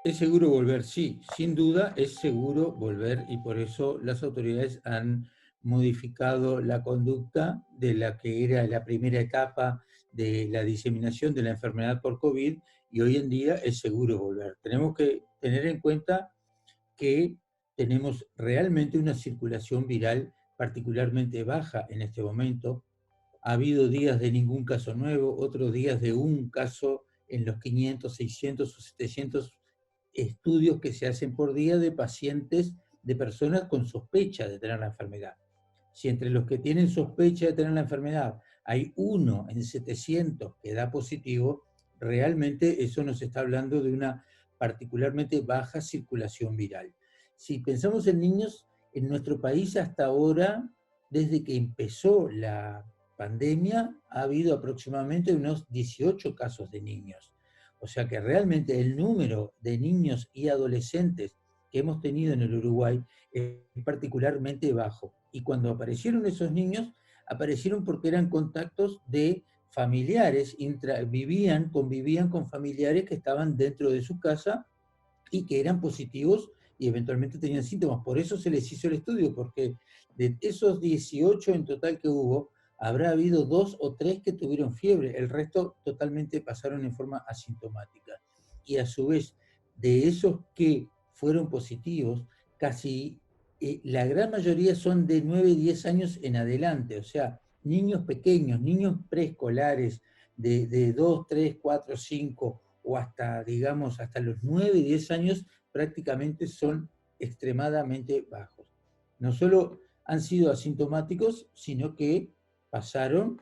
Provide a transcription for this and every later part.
Es seguro volver, sí, sin duda es seguro volver y por eso las autoridades han modificado la conducta de la que era la primera etapa de la diseminación de la enfermedad por COVID y hoy en día es seguro volver. Tenemos que tener en cuenta que tenemos realmente una circulación viral particularmente baja en este momento. Ha habido días de ningún caso nuevo, otros días de un caso en los 500, 600 o 700 estudios que se hacen por día de pacientes, de personas con sospecha de tener la enfermedad. Si entre los que tienen sospecha de tener la enfermedad hay uno en 700 que da positivo, realmente eso nos está hablando de una particularmente baja circulación viral. Si pensamos en niños, en nuestro país hasta ahora, desde que empezó la pandemia, ha habido aproximadamente unos 18 casos de niños. O sea que realmente el número de niños y adolescentes que hemos tenido en el Uruguay es particularmente bajo. Y cuando aparecieron esos niños, aparecieron porque eran contactos de familiares, convivían con familiares que estaban dentro de su casa y que eran positivos y eventualmente tenían síntomas. Por eso se les hizo el estudio, porque de esos 18 en total que hubo, habrá habido 2 o 3 que tuvieron fiebre, el resto totalmente pasaron en forma asintomática. Y a su vez, de esos que fueron positivos, casi la gran mayoría son de 9 y 10 años en adelante, o sea, niños pequeños, niños preescolares de 2, 3, 4, 5 o hasta, digamos, hasta los 9, 10 años prácticamente son extremadamente bajos. No solo han sido asintomáticos, sino que pasaron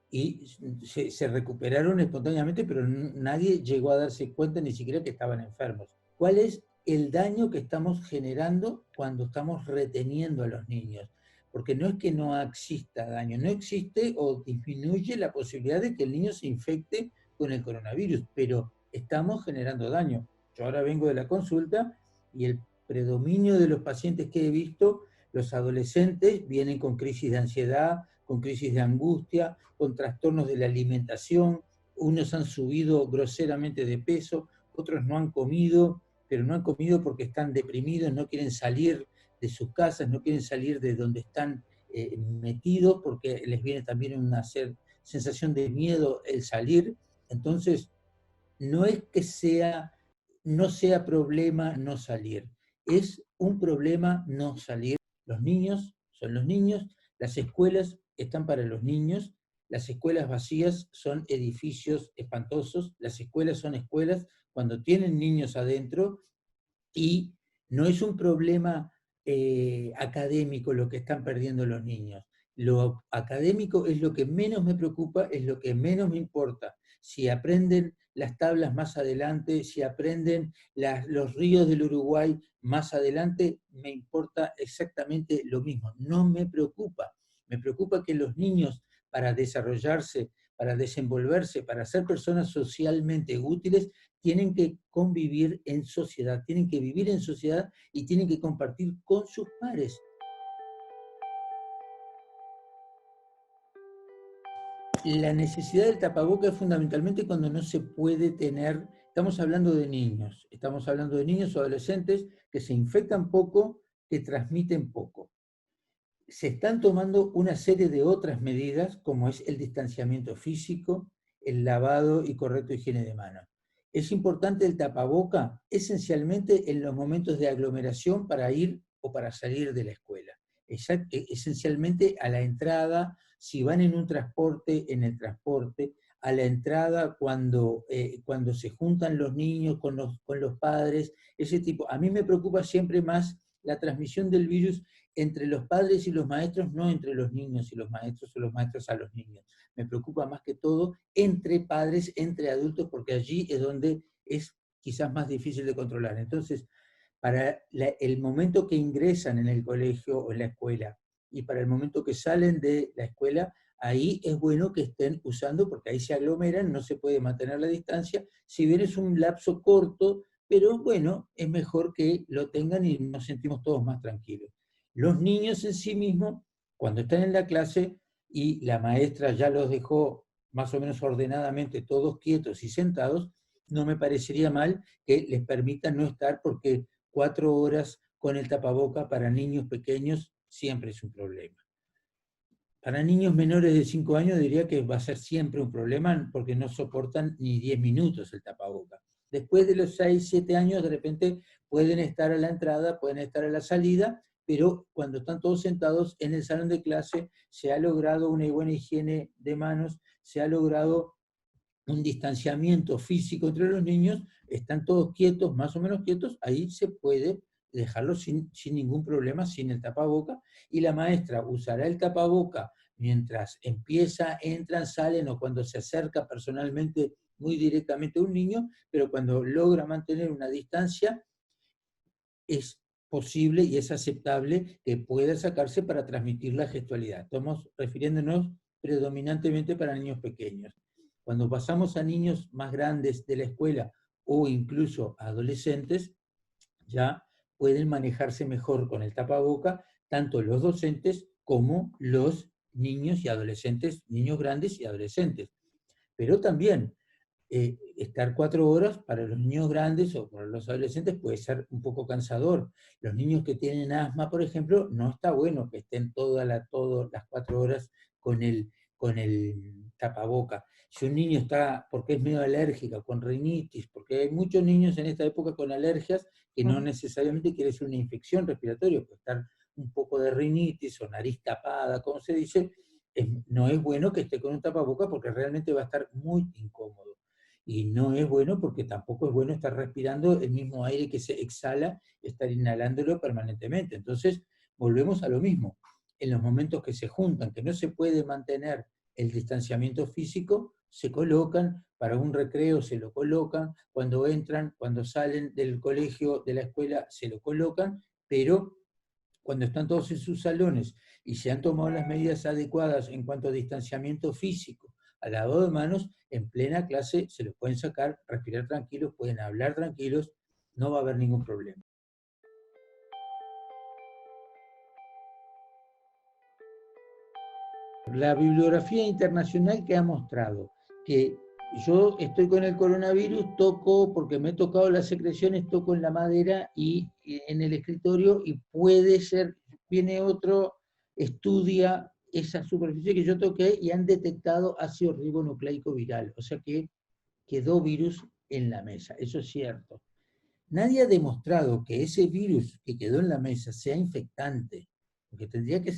y se recuperaron espontáneamente, pero nadie llegó a darse cuenta ni siquiera que estaban enfermos. ¿Cuál es el daño que estamos generando cuando estamos reteniendo a los niños? Porque no es que no exista daño, no existe o disminuye la posibilidad de que el niño se infecte con el coronavirus, pero estamos generando daño. Yo ahora vengo de la consulta y el predominio de los pacientes que he visto, los adolescentes vienen con crisis de ansiedad, con crisis de angustia, con trastornos de la alimentación, unos han subido groseramente de peso, otros no han comido, pero no han comido porque están deprimidos, no quieren salir de sus casas, no quieren salir de donde están metidos porque les viene también una sensación de miedo el salir. Entonces, no es que no sea problema no salir, es un problema no salir. Los niños son los niños, las escuelas están para los niños, las escuelas vacías son edificios espantosos, las escuelas son escuelas cuando tienen niños adentro y no es un problema académico lo que están perdiendo los niños. Lo académico es lo que menos me preocupa, es lo que menos me importa. Si aprenden las tablas más adelante, si aprenden los ríos del Uruguay más adelante, me importa exactamente lo mismo. No me preocupa. Me preocupa que los niños, para desarrollarse, para desenvolverse, para ser personas socialmente útiles, tienen que convivir en sociedad, tienen que vivir en sociedad y tienen que compartir con sus pares. La necesidad del tapaboca es fundamentalmente cuando no se puede tener, estamos hablando de niños, estamos hablando de niños o adolescentes que se infectan poco, que transmiten poco. Se están tomando una serie de otras medidas, como es el distanciamiento físico, el lavado y correcta higiene de manos. Es importante el tapaboca esencialmente en los momentos de aglomeración para ir o para salir de la escuela. Esencialmente a la entrada, si van en un transporte, en el transporte, a la entrada cuando se juntan los niños con los padres, ese tipo. A mí me preocupa siempre más la transmisión del virus entre los padres y los maestros, no entre los niños y los maestros o los maestros a los niños. Me preocupa más que todo entre padres, entre adultos, porque allí es donde es quizás más difícil de controlar. Entonces, para el momento que ingresan en el colegio o en la escuela y para el momento que salen de la escuela, ahí es bueno que estén usando, porque ahí se aglomeran, no se puede mantener la distancia, si bien es un lapso corto, pero bueno, es mejor que lo tengan y nos sentimos todos más tranquilos. Los niños en sí mismos, cuando están en la clase y la maestra ya los dejó más o menos ordenadamente todos quietos y sentados, no me parecería mal que les permita no estar, porque 4 horas con el tapaboca para niños pequeños siempre es un problema. Para niños menores de 5 años diría que va a ser siempre un problema porque no soportan ni 10 minutos el tapaboca. Después de los 6, 7 años, de repente pueden estar a la entrada, pueden estar a la salida, pero cuando están todos sentados en el salón de clase se ha logrado una buena higiene de manos, se ha logrado un distanciamiento físico entre los niños, están todos quietos, más o menos quietos, ahí se puede dejarlos sin ningún problema, sin el tapaboca, y la maestra usará el tapaboca mientras empieza, entran, salen, o cuando se acerca personalmente muy directamente a un niño, pero cuando logra mantener una distancia, es posible y es aceptable que pueda sacarse para transmitir la gestualidad. Estamos refiriéndonos predominantemente para niños pequeños. Cuando pasamos a niños más grandes de la escuela o incluso adolescentes, ya pueden manejarse mejor con el tapaboca, tanto los docentes como los niños y adolescentes, niños grandes y adolescentes. Pero también estar 4 horas para los niños grandes o para los adolescentes puede ser un poco cansador. Los niños que tienen asma, por ejemplo, no está bueno que estén todas las 4 horas con el tapaboca. Si un niño está, porque es medio alérgica, con rinitis, porque hay muchos niños en esta época con alergias que no necesariamente quiere ser una infección respiratoria, puede estar un poco de rinitis o nariz tapada, como se dice, no es bueno que esté con un tapaboca porque realmente va a estar muy incómodo. Y no es bueno porque tampoco es bueno estar respirando el mismo aire que se exhala, estar inhalándolo permanentemente. Entonces, volvemos a lo mismo. En los momentos que se juntan, que no se puede mantener el distanciamiento físico, se colocan, para un recreo se lo colocan, cuando entran, cuando salen del colegio, de la escuela, se lo colocan, pero cuando están todos en sus salones y se han tomado las medidas adecuadas en cuanto a distanciamiento físico, al lavado de manos, en plena clase se los pueden sacar, respirar tranquilos, pueden hablar tranquilos, no va a haber ningún problema. La bibliografía internacional que ha mostrado que yo estoy con el coronavirus, toco, porque me he tocado las secreciones, toco en la madera y en el escritorio, y puede ser, viene otro, estudia esa superficie que yo toqué y han detectado ácido ribonucleico viral, o sea que quedó virus en la mesa, eso es cierto. Nadie ha demostrado que ese virus que quedó en la mesa sea infectante, porque tendría que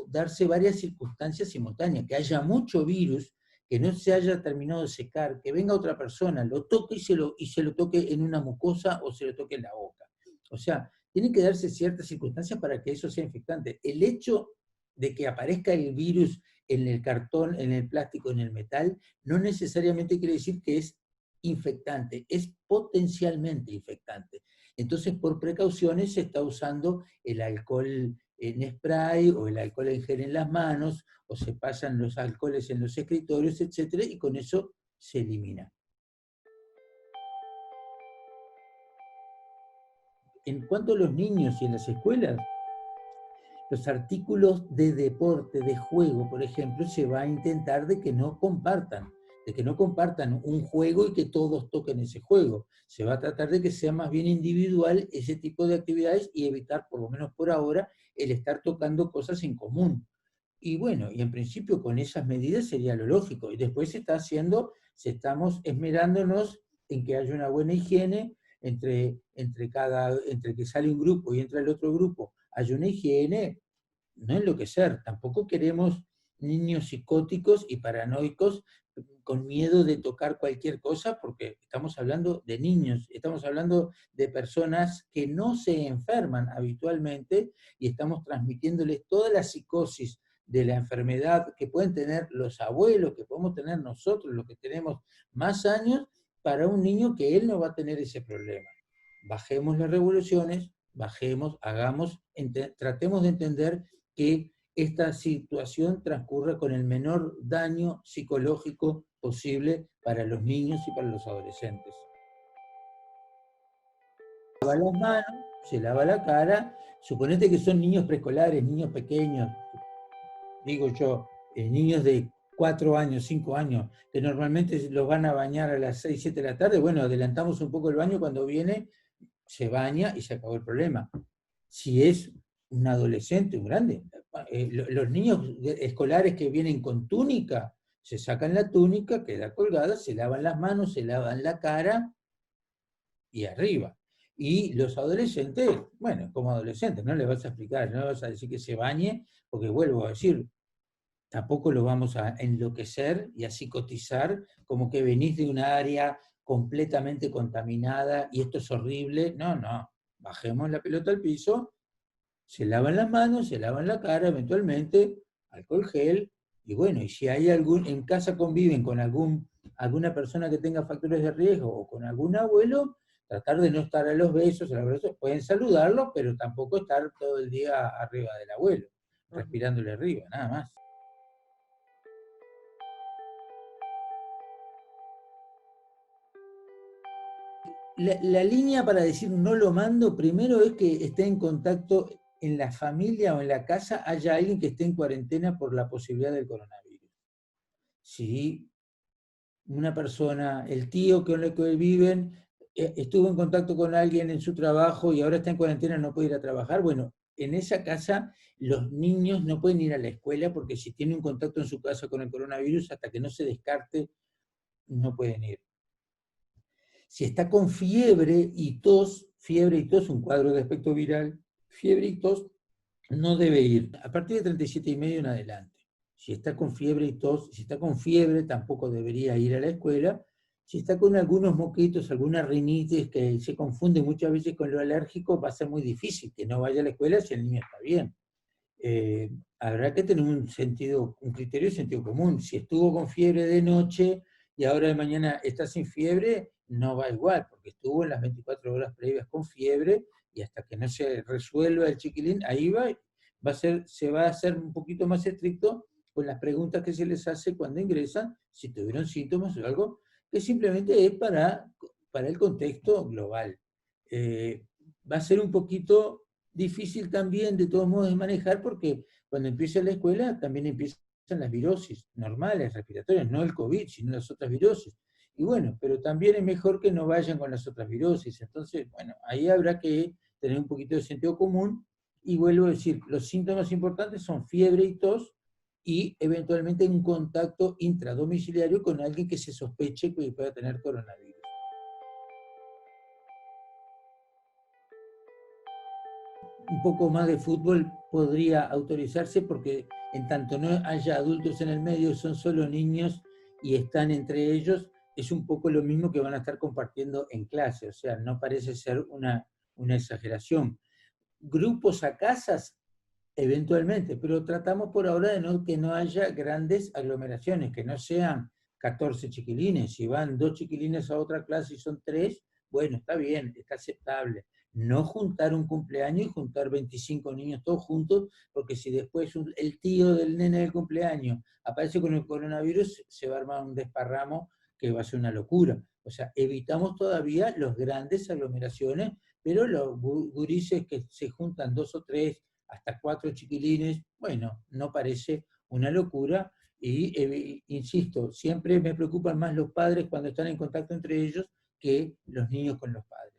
darse varias circunstancias simultáneas, que haya mucho virus, que no se haya terminado de secar, que venga otra persona, lo toque y se lo toque en una mucosa o se lo toque en la boca. O sea, tienen que darse ciertas circunstancias para que eso sea infectante. El hecho de que aparezca el virus en el cartón, en el plástico, en el metal, no necesariamente quiere decir que es infectante, es potencialmente infectante. Entonces, por precauciones, se está usando el alcohol en spray o el alcohol en gel en las manos, o se pasan los alcoholes en los escritorios, etcétera, y con eso se elimina. En cuanto a los niños y en las escuelas, los artículos de deporte, de juego, por ejemplo, se va a intentar de que no compartan un juego y que todos toquen ese juego. Se va a tratar de que sea más bien individual ese tipo de actividades y evitar, por lo menos por ahora, el estar tocando cosas en común. Y bueno, y en principio con esas medidas sería lo lógico. Y después estamos esmerándonos en que haya una buena higiene entre que sale un grupo y entra el otro grupo, hay una higiene, no enloquecer, tampoco queremos niños psicóticos y paranoicos con miedo de tocar cualquier cosa, porque estamos hablando de niños, estamos hablando de personas que no se enferman habitualmente y estamos transmitiéndoles toda la psicosis de la enfermedad que pueden tener los abuelos, que podemos tener nosotros, los que tenemos más años, para un niño que él no va a tener ese problema. Bajemos las revoluciones, tratemos de entender que esta situación transcurra con el menor daño psicológico posible para los niños y para los adolescentes. Se lava las manos, se lava la cara, suponete que son niños preescolares, niños pequeños, digo yo, niños de 4 años, 5 años, que normalmente los van a bañar a las 6, 7 de la tarde, bueno, adelantamos un poco el baño, cuando viene se baña y se acabó el problema. Si es un adolescente, un grande, los niños escolares que vienen con túnica, se sacan la túnica, queda colgada, se lavan las manos, se lavan la cara y arriba. Y los adolescentes, bueno, como adolescentes, no les vas a explicar, no les vas a decir que se bañe, porque vuelvo a decir, tampoco lo vamos a enloquecer y a psicotizar como que venís de una área completamente contaminada y esto es horrible. No, no, bajemos la pelota al piso, se lavan las manos, se lavan la cara eventualmente, alcohol gel, y bueno, y si hay en casa conviven con alguna persona que tenga factores de riesgo o con algún abuelo, tratar de no estar a los besos, pueden saludarlo, pero tampoco estar todo el día arriba del abuelo, respirándole arriba, nada más. La línea para decir no lo mando, primero es que esté en contacto en la familia o en la casa, haya alguien que esté en cuarentena por la posibilidad del coronavirus. Si una persona, el tío con el que viven, estuvo en contacto con alguien en su trabajo y ahora está en cuarentena, no puede ir a trabajar, bueno, en esa casa los niños no pueden ir a la escuela porque si tienen un contacto en su casa con el coronavirus, hasta que no se descarte, no pueden ir. Si está con fiebre y tos, un cuadro de aspecto viral, fiebre y tos, no debe ir. A partir de 37,5 en adelante. Si está con fiebre y tos, si está con fiebre, tampoco debería ir a la escuela. Si está con algunos moquitos, alguna rinitis que se confunde muchas veces con lo alérgico, va a ser muy difícil que no vaya a la escuela si el niño está bien. Habrá que tener un criterio de sentido común. Si estuvo con fiebre de noche y ahora de mañana está sin fiebre, no va igual, porque estuvo en las 24 horas previas con fiebre y hasta que no se resuelva el chiquilín, ahí se va a hacer un poquito más estricto con las preguntas que se les hace cuando ingresan, si tuvieron síntomas o algo, que simplemente es para el contexto global. Va a ser un poquito difícil también de todos modos de manejar porque cuando empieza la escuela también empiezan las virosis normales, respiratorias, no el COVID, sino las otras virosis. Y bueno, pero también es mejor que no vayan con las otras virosis. Entonces, bueno, ahí habrá que tener un poquito de sentido común y vuelvo a decir, los síntomas importantes son fiebre y tos y eventualmente un contacto intradomiciliario con alguien que se sospeche que pueda tener coronavirus. Un poco más de fútbol podría autorizarse porque en tanto no haya adultos en el medio, son solo niños y están entre ellos, es un poco lo mismo que van a estar compartiendo en clase, o sea, no parece ser una exageración. Grupos a casas, eventualmente, pero tratamos por ahora de que no haya grandes aglomeraciones, que no sean 14 chiquilines, si van 2 chiquilines a otra clase y son 3, bueno, está bien, está aceptable. No juntar un cumpleaños y juntar 25 niños todos juntos, porque si después el tío del nene del cumpleaños aparece con el coronavirus, se va a armar un desparramo que va a ser una locura. O sea, evitamos todavía las grandes aglomeraciones, pero los gurises que se juntan 2 o 3, hasta 4 chiquilines, bueno, no parece una locura. Y insisto, siempre me preocupan más los padres cuando están en contacto entre ellos que los niños con los padres.